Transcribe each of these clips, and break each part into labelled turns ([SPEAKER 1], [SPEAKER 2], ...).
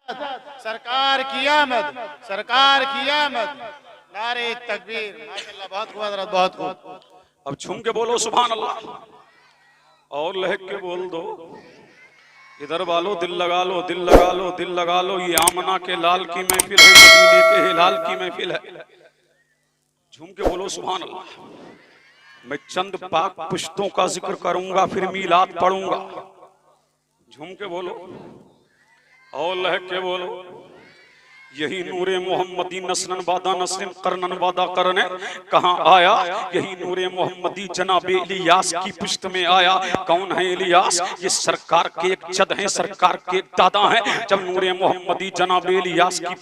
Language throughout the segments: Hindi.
[SPEAKER 1] सरकार की आमद, सरकार की आमद, नारे तकबीर। माशाअल्लाह, बहुत खूब हज़रत, बहुत खूब।
[SPEAKER 2] अब झूम के बोलो सुभान अल्लाह, और लहक के बोल दो। इधर वालो दिल लगा लो, दिल लगा लो, दिल लगा लो। ये आमना के लाल की महफिल है, मदीने के हिलाल की महफिल है। झूम के बोलो सुभान अल्लाह। मैं चंद पाक पुश्तों का जिक्र करूंगा, फिर मीलाद पढ़ूंगा। झूम के बोलो और लहक के बोलो। यही नूरे मोहम्मदी नस्लन वादा नस्लन करनन वादा करने कहाँ आया। यही नूरे मोहम्मदी जनाबे इलियास की पुश्त में आया। कौन है इलियास? ये सरकार के एक जद हैं, सरकार के एक दादा हैं। जब नूरे मोहम्मदी जनाबे इलियास की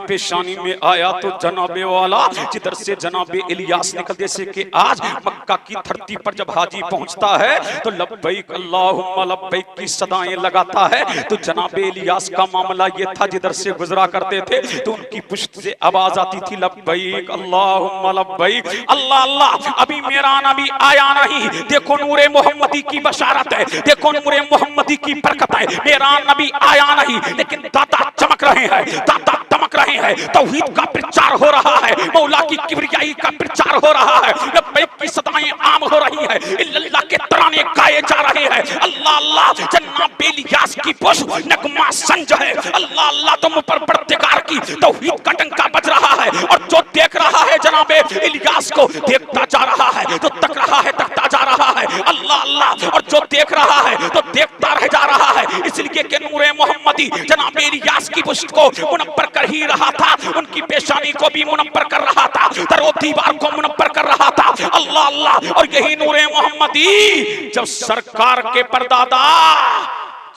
[SPEAKER 2] पेशानी में आया तो जनाबे वाला जिधर से जनाबे इलियास निकल, जैसे कि आज मक्का की धरती पर जब हाजी पहुंचता है तो लब्बैक अल्लाहुम्मा लब्बैक की सदाएं लगाता है। तो जनाबे इलियास का मामला ये था, जिधर से गुजरा करते थे तो उनकी पुश्त से आवाज आती थी लब्बैक अल्लाहुम्मा लब्बैक। अल्लाह अल्लाह, अभी मेरा नबी आया नहीं। देखो नूरे मोहम्मदी की बशारत है, देखो नूरे मोहम्मदी की बरकत है। मेरा नबी आया नहीं, लेकिन दाता चमक रहे हैं, दाता चमक रहे हैं। तौहीद का प्रचार हो रहा है, मौला की किबरियाई का प्रचार हो रहा है। लब्बैक की सदाएं आम हो रही है, इल्लल्लाह के तराने गाए जा रहे हैं। अल्लाह अल्लाह, जनाब इलियास की पुश्त नगमा संज है। अल्लाह अल्लाह, तुम पर परवरदिगार की तौहीद का डंका बज रहा है। और जो देख रहा है जनाबे इलियास को, देखता जा रहा है, तो तक रहा है, तकता जा रहा है। अल्लाह अल्लाह, और जो देख रहा है तो देखता रह जा रहा है। इसलिए कि नूरे मोहम्मदी जनाबे इलियास की पुश्त को मुनव्वर कर ही रहा था, उनकी पेशानी को भी मुनव्वर कर रहा था, दरो दीवार को मुनव्वर कर रहा था। अल्लाह अल्लाह, और यही नूरे मोहम्मदी जब सरकार के परदादा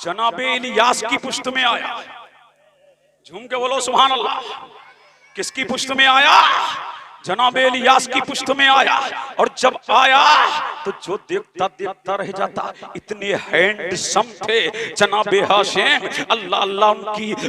[SPEAKER 2] जनाबे इलियास की पुश्त में आया। झूम के बोलो सुभान अल्लाह। किसकी पुश्त में आया? जनाबे इलियास की पुश्त में आया। और जब आया तो जो देखता देखता रह जाता। इतने हैंडसम थे जनाबे हाशिम। अल्लाह अल्लाह,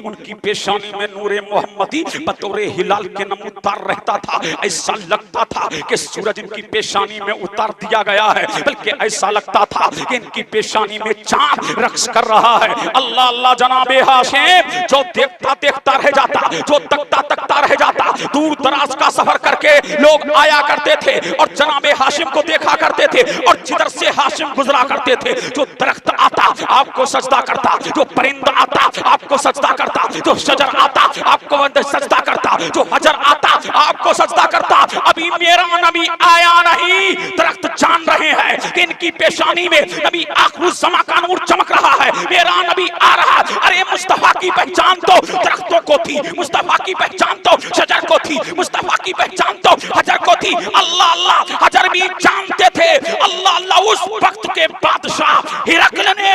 [SPEAKER 2] उनकी पेशानी में नूरे मोहम्मदी बतौरे हिलाल के नमूदार रहता था। ऐसा लगता था कि सूरज इनकी पेशानी में उतार दिया गया है, बल्कि ऐसा लगता था कि इनकी पेशानी में चांद रक्स कर रहा है। अल्लाह अल्लाह, जनाबे हाशिम जो देखता देखता रह जाता, जो तकता तकता रह जाता। दूर दराज का सफर करके लोग आया करते थे और जनाबे हाशिम को देखा करते थे। और जिधर से हाशिम गुजरा करते थे, जो दरख्त आता आपको सजदा करता, जो परिंदा आता आपको सजदा करता, जो शजर आता आपको सजदा करता, जो हजर आता आपको सजदा करता। अभी मेरा नबी आया नहीं, दरख्त जान रहे हैं कि इनकी पेशानी में नबी आखिर समा का नूर चमक रहा है। मेरा नबी आ रहा। अरे मुस्तफा की पहचान तो दरख्तों को थी, मुस्तफा की पहचान तो शजर को थी, मुस्तफा की पहचान तो हजर को थी। अल्लाह अल्लाह, हजर भी जानते थे। अल्लाह अल्लाह, उस वक्त के बादशाह हिरकल ने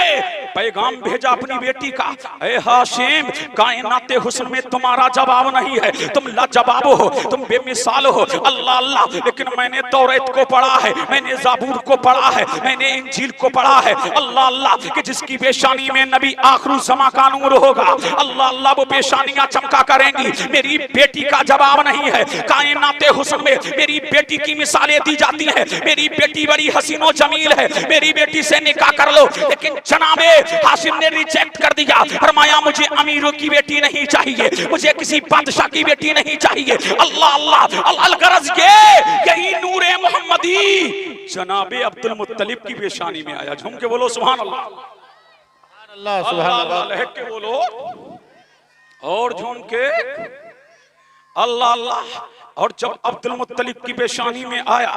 [SPEAKER 2] पैगाम भेजा अपनी बेटी का, ए हाशिम, कायनाते हुस्न में तुम्हारा जवाब नहीं है, तुम लाजवाब हो, तुम बेमिसाल हो। अल्लाह अल्लाह, लेकिन मैंने तौरात को पढ़ा है, मैंने ज़बूर को पढ़ा है, मैंने इंजील को पढ़ा है। अल्लाह अल्लाह, कि जिसकी पेशानी में नबी आखिर ज़मा का नूर होगा, अल्लाह अल्लाह, वो पेशानियां चमका करेंगी। मेरी बेटी का जवाब नहीं है। कायनाते हुस्न में मेरी बेटी की मिसालें दी जाती हैं। मेरी बेटी बड़ी हसीनो जमील है, मेरी बेटी से निकाह कर लो। लेकिन जनाबे हाशिम ने रिजेक्ट कर दिया, फरमाया मुझे अमीरों की बेटी नहीं चाहिए, मुझे किसी बादशाह की बेटी नहीं चाहिए। अल्लाह अल्लाह, अलगरज यही नूरे मोहम्मदी जनाबे अब्दुल मुत्तलिब की पेशानी में आया। झूम के बोलो सुभान अल्लाह,
[SPEAKER 1] अल्लाह सुभान अल्लाह,
[SPEAKER 2] लहक के बोलो और झूम के अल्लाह अल्लाह। और जब अब्दुल मुत्तलिब की पेशानी में आया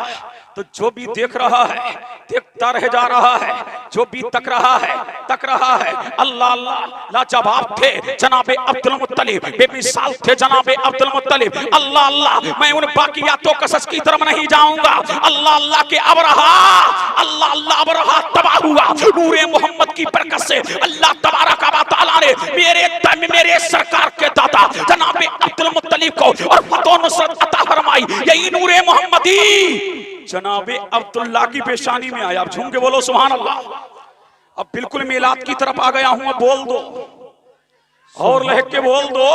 [SPEAKER 2] तो जो भी देख रहा है देखता रह जा रहा है, जो भी तक रहा है तक रहा है। अल्लाह अल्लाह, लाजवाब थे जनाबे अब्दुल मुत्तलिब, बेमिसाल थे जनाबे अब्दुल मुत्तलिब। अल्लाह अल्लाह, मैं उन बाकियातो कसस की तरफ नहीं जाऊंगा। अल्लाह अल्लाह के अबरहा, अल्लाह अल्लाह, अबरहा तबाह हुआ नूरे मोहम्मद की बरकत से। अल्लाह तबारक व तआला ने मेरे सरकार के दादा जनाबे अब्दुल मुत्तलिब को और फतह नुसरत अता फरमाई। यही नूरे मोहम्मदी जनाबे अब्दुल्ला की पेशानी में आया। झूम के बोलो सुभान अल्लाह। अब बिल्कुल मीलाद की तरफ आ गया हूं, अब बोल दो और लहक के बोल दो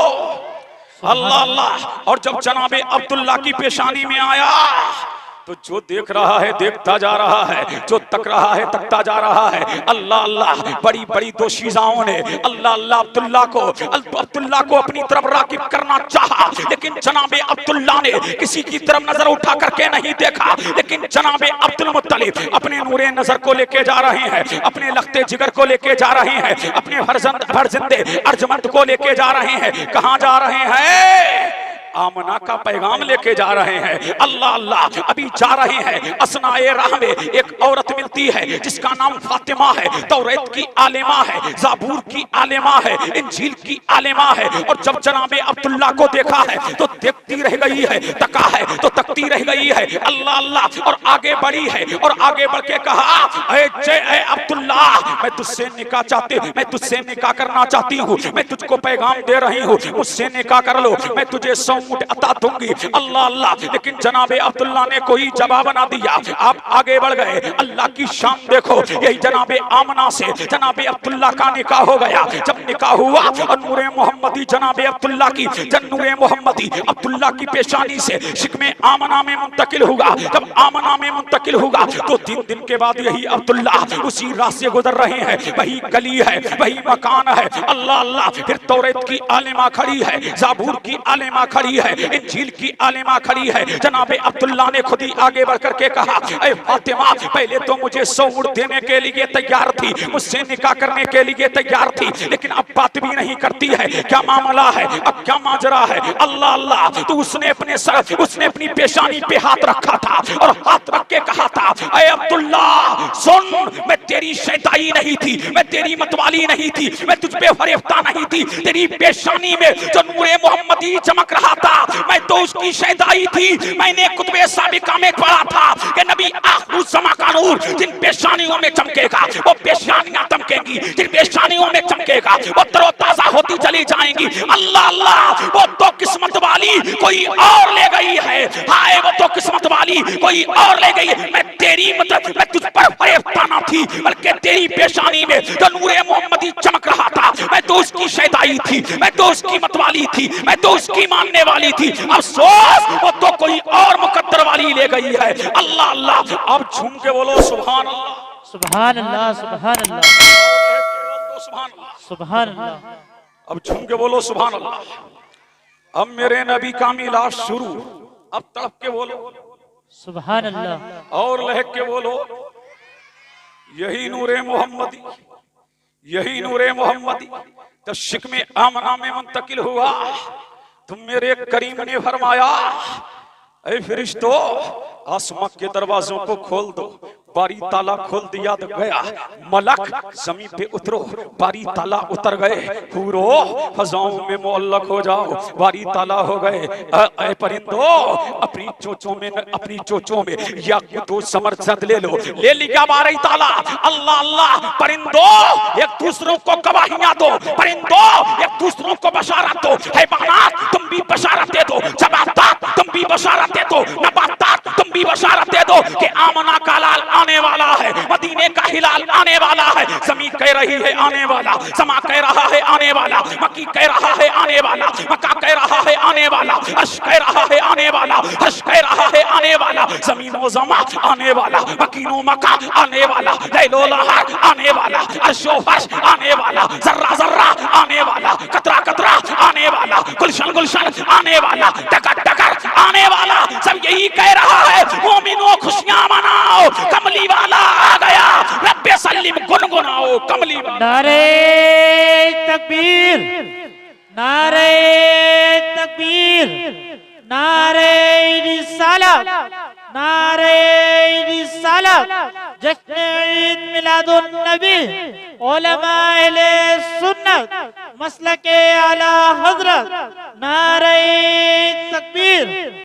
[SPEAKER 2] अल्लाह अल्लाह। और जब जनाबे अब्दुल्ला की पेशानी में आया तो जो देख रहा है देखता जा रहा है, जो तक रहा है तकता जा रहा है। अल्लाह अल्लाह, बड़ी बड़ी दोशीजाओं ने अल्लाह अल्लाह अब्दुल्ला को अपनी तरफ राकिब करना चाहा, लेकिन जनाबे अब्दुल्ला ने किसी की तरफ नजर उठा करके नहीं देखा। लेकिन जनाबे अब्दुल मुत्तलिब अपने नूरे नजर को लेके जा रहे हैं, अपने लखते जिगर को लेके जा रहे हैं, अपने फरजिंदे अर्जमंद को लेके जा रहे हैं। कहां जा रहे हैं? आमना का पैगाम लेके जा रहे हैं। अल्लाह अल्लाह, अभी जा रहे हैं। असनाए राह में एक औरत मिलती है जिसका नाम फातिमा है। तौरात की आलिमा है, ज़बूर की आलिमा है, इंजील की आलिमा है। और जब जनाबे अब्दुल्ला को देखा है तो देखती रह गई है, तका है तो तकती रह गई है। अल्लाह अल्लाह, और आगे बढ़ी है और आगे बढ़ के कहा, ऐ अब्दुल्ला, मैं तुझसे निकाह करना चाहती हूँ, मैं तुझको पैगाम दे रही हूँ, मुझसे निकाह कर लो, मैं तुझे 100 ऊंट अता दूंगी। अल्लाह अल्लाह, लेकिन जनाबे अब्दुल्ला ने कोई जवाब ना दिया। आप आगे बढ़ गए। अल्लाह की शान देखो, यही जनाबे आमना से जनाबे अब्दुल्ला का निकाह हो गया। जब निकाह हुआ और नूरे मोहम्मदी जनाबे अब्दुल्ला की नूरे मोहम्मदी अब्दुल्ला की पेशानी से शिकमे आमना में मुंतकिल हुआ। जब आमना में मुंतकिल हुआ तो 3 दिन के बाद यही अब्दुल्ला उसी राह से गुजर रहे हैं। वही गली है, वही मकान है। अल्लाह अल्लाह, फिर तौरात की आलिमा खड़ी है, ज़बूर की आलिमा खड़ी है, इंजील की आलिमा खड़ी है। जनाबे अब्दुल्ला ने खुद ही आगे बढ़कर के कहा, ऐ फातिमा, पहले तो मुझे 100 ऊंट देने के लिए तैयार थी, मुझसे निकाह करने के लिए तैयार थी, लेकिन अब बात भी नहीं करती है। क्या मामला है, अब क्या माजरा है? अल्लाह अल्लाह, तो उसने अपनी पेशानी पे हाथ रखा था और हाथ रख के कहा था, ऐ अब्दुल्ला सुन, मैं तेरी शैताई नहीं थी, मैं तेरी मतवाली नहीं थी, मैं तुझ पे फरेफ्ता नहीं थी। तेरी पेशानी में जो नूरे मोहम्मदी चमक रहा था, मैं तो उसकी शैदाई थी। मैंने कुतुबे साबिका में पढ़ा था कि नबी आखिर ज़मा का नूर जिन पेशानियों में चमकेगा वो पेशानियां चमकेंगी, जिन पेशानियों में चमकेगा वो तरोताजा होती चली जाएंगी। अल्लाह अल्लाह, वो तो किस्मत वाली कोई और ले गई है। हाय, वो तो किस्मत वाली कोई और ले गई है। मैं तुझ पर फरेफ्ता ना थी, बल्कि तेरी पेशानी में जो नूरे मोहम्मदी चमक रहा था, मैं तो उसकी शैदाई थी, मैं तो उसकी मतवाली थी, मैं तो उसकी मानने वाली थी। अफसोस, वो तो कोई और मुकद्दर वाली ले गई है। अल्लाह अल्लाह, अब झूम के बोलो सुभान अल्लाह,
[SPEAKER 3] सुभान अल्लाह, सुभान अल्लाह, सुभान अल्लाह।
[SPEAKER 2] अब झूम के बोलो सुभान अल्लाह। अब मेरे नबी का मिलाद शुरू। अब तड़प के बोलो
[SPEAKER 3] सुभान अल्लाह,
[SPEAKER 2] और लहक के बोलो, यही नूरे मोहम्मदी, यही नूरे मोहम्मदी तो शिकमे आमना में मुंतकिल हुआ। तुम मेरे करीम ने फरमाया, ऐ फरिश्तों, आसमां के दरवाजों को खोल दो। बारी ताला खोल दिया तो गया। मलक जमीन पे उतरो, बारी ताला उतर गए। पूरो फजाओं में मुअल्लक हो जाओ, बारी ताला हो गए। ऐ परिंदो, अपनी चोचों में या तो समरसद ले लो। ले लिया बारी ताला। अल्लाह अल्लाह, परिंदो एक दूसरों को गवाहियां दो, परिंदो एक दूसरों को बशारत दो। हैवानात तुम भी बशारत दे दो, जबातात तुम भी बशारत दे दो, नबातात तुम भी बशारत दे दो कि आमना का लाल आने वाला है, मदीने का हिलाल आने वाला है। ज़मीन कह रही है आने वाला, समा कह रहा है आने वाला, मक्की कह रहा है आने वाला, मक्का कह रहा है आने वाला, अर्श कह रहा है आने वाला, हर्ष कह रहा है आने वाला, ज़मीन व ज़मा आने वाला, मकीनो मक्का आने वाला, लैलो लहार आने वाला, अर्शो फर्श आने वाला, जर्रा जर्रा आने वाला, कतरा कतरा आने वाला, गुलशन गुलशन आने वाला, टकर टकर आने वाला। सब यही कह रहा है, मोमिनो खुशियां मनाओ, कमली वाला आ गया, रब्बे सल्लिम गुनगुनाओ, कमली वाला।
[SPEAKER 3] नारे तकबीर, नारे तकबीर, नारे रिसालत, नारे रिसालत, जश्न ईद मिलादुन नबी, उलमा अहले सुन्नत, मसलके आला हजरत, नारे तकबीर।